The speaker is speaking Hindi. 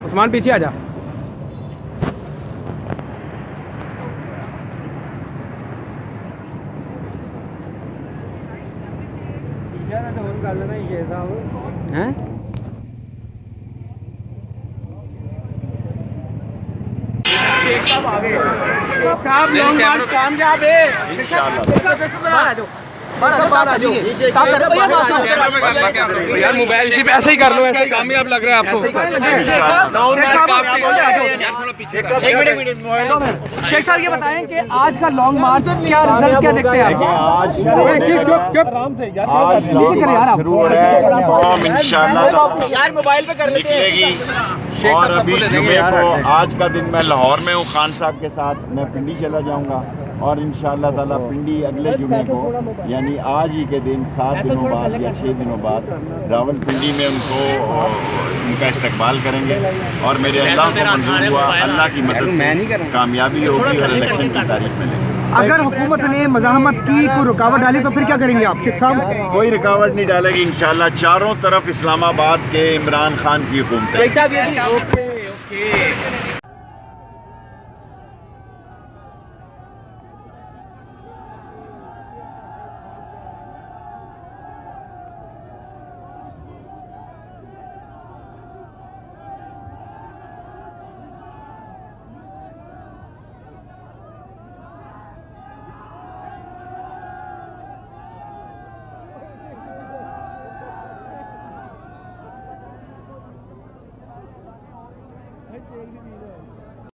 उस्मान पीछे आ जा। हैं? शेख साहब आ गए। शेख साहब लॉन्ग मार्च कामयाब है इंशाल्लाह। यार मोबाइल इसी पे ऐसे ही कर लो, ऐसे ही कामयाब लग रहा है आपको? शेख साहब ये बताएं कि आज का लॉन्ग मार्च क्या रिजल्ट क्या देखते हैं आप? आज शुरू हो रहा है, इंशाल्लाह मोबाइल पे कर निकलेगी। और अभी जुमे को आज का दिन मैं लाहौर में हूँ, खान साहब के साथ मैं पिंडी चला जाऊँगा और इंशाअल्लाह ताला पिंडी अगले जुमे को यानी आज ही के दिन 7 दिनों बाद या 6 दिनों बाद रावलपिंडी में उनका इस्तकबाल करेंगे। और मेरे अल्लाह को मंजूर हुआ, अल्लाह की मदद से कामयाबी होगी और इलेक्शन की तारीख मिलेगी। अगर हुकूमत ने मज़ाहमत की कोई रुकावट डाली तो फिर क्या करेंगे आप शेख साहब? कोई रुकावट नहीं डालेगी इंशाअल्लाह। चारों तरफ इस्लामाबाद के इमरान खान की हुकूमत है।